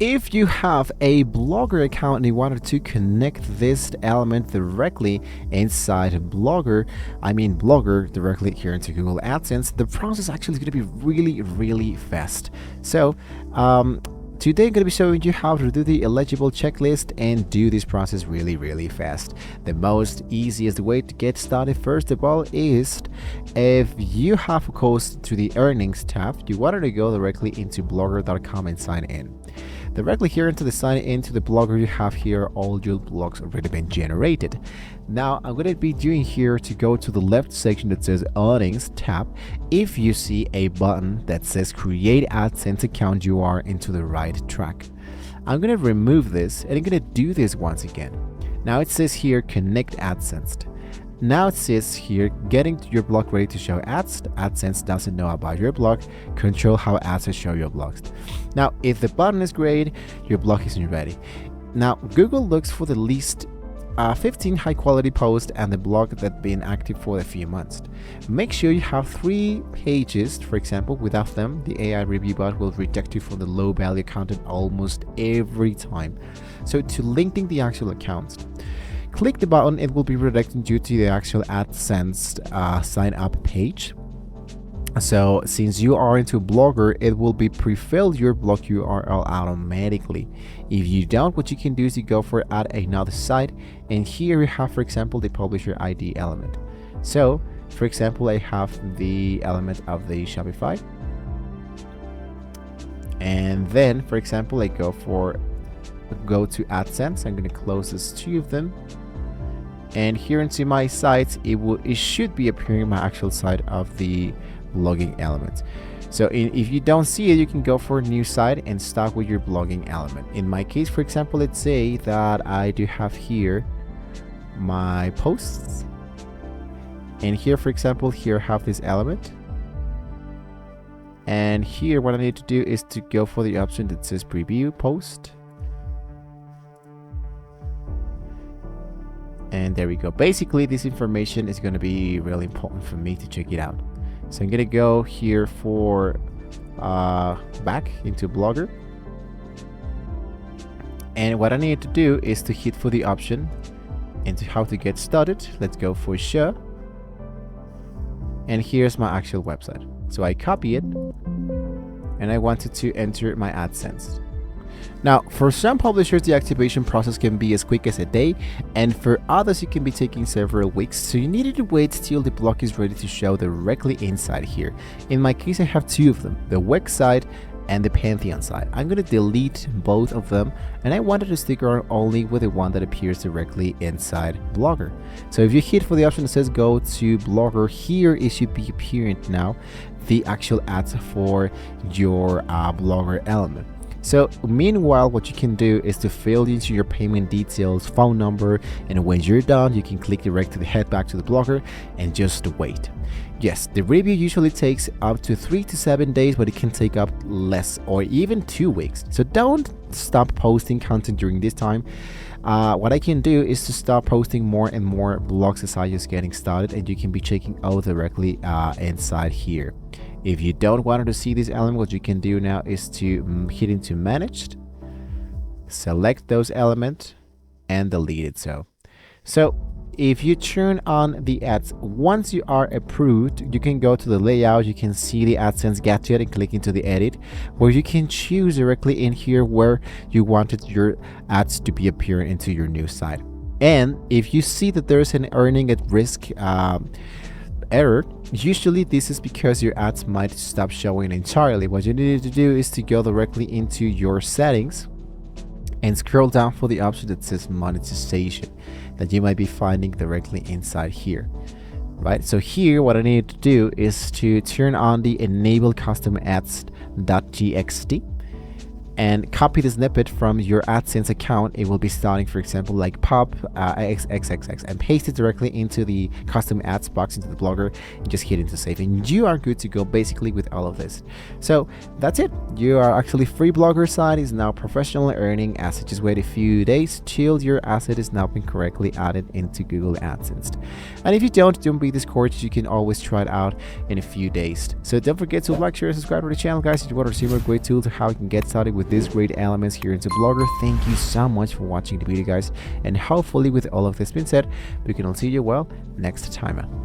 if you have a Blogger account and you wanted to connect this element directly inside Blogger directly here into Google AdSense, the process actually is going to be really fast. So today I'm going to be showing you how to do the eligible checklist and do this process really fast. The most easiest way to get started, first of all, is if you have of course to the earnings tab, you wanted to go directly into blogger.com and sign in. Directly here into the sign into the Blogger, you have here all your blogs already been generated. Now I'm going to be doing here to go to the left section that says earnings tab. If you see a button that says create AdSense account, you are into the right track. I'm going to remove this and I'm going to do this once again. Now it says here connect AdSense. Now it says here getting your blog ready to show ads. AdSense doesn't know about your blog. Control how ads will show your blogs. Now if the button is great, your blog isn't ready. Now Google looks for the least 15 high quality posts and the blog that's been active for a few months. Make sure you have 3 pages, for example. Without them, the AI review bot will reject you for the low value content almost every time. So to linking the actual accounts, click the button, it will be redirecting you to the actual AdSense sign up page. So since you are into Blogger, it will be pre-filled your blog URL automatically. If you don't, what you can do is you go for add another site, and here you have, for example, the publisher ID element. So for example, I have the element of the Shopify, and then for example I go to AdSense. I'm going to close these 2 of them, and here into my sites it should be appearing my actual site of the blogging element. So if you don't see it, you can go for a new site and start with your blogging element. In my case, for example, let's say that I do have here my posts, and here for example here I have this element, and here what I need to do is to go for the option that says preview post. And there we go. Basically this information is going to be really important for me to check it out. So I'm going to go here for back into Blogger, and what I need to do is to hit for the option into how to get started. Let's go for share, and here's my actual website. So I copy it and I wanted to enter my AdSense. Now, for some publishers, the activation process can be as quick as a day, and for others, it can be taking several weeks. So you needed to wait till the blog is ready to show directly inside here. In my case, I have 2 of them, the Wix side and the Pantheon side. I'm going to delete both of them, and I wanted to stick around only with the one that appears directly inside Blogger. So if you hit for the option that says go to Blogger, here it should be appearing now the actual ads for your Blogger element. So meanwhile, what you can do is to fill into your payment details, phone number, and when you're done, you can click directly to head back to the Blogger and just wait. Yes, the review usually takes up to 3 to 7 days, but it can take up less or even 2 weeks. So don't stop posting content during this time. What I can do is to start posting more and more blogs as I just getting started, and you can be checking out directly inside here. If you don't want to see this element, what you can do now is to hit into managed, select those elements, and delete it. So if you turn on the ads, once you are approved, you can go to the layout. You can see the AdSense gadget and click into the edit, where you can choose directly in here where you wanted your ads to be appearing into your new site. And if you see that there is an earning at risk error, usually this is because your ads might stop showing entirely. What you need to do is to go directly into your settings and scroll down for the option that says monetization that you might be finding directly inside here. Right, so here what I need to do is to turn on the enable custom ads.txt and copy the snippet from your AdSense account. It will be starting, for example, like pop xxx, and paste it directly into the custom ads box into the Blogger and just hit into save, and you are good to go basically with all of this. So that's it. You are actually free. Blogger site is now professionally earning assets. Just wait a few days till your asset is now been correctly added into Google AdSense. And if you don't be discouraged, you can always try it out in a few days. So don't forget to like, share, subscribe to the channel, guys, if you want to see more great tools of how you can get started with with these great elements here into Blogger. Thank you so much for watching the video, guys, and hopefully with all of this being said, we can all see you well next time.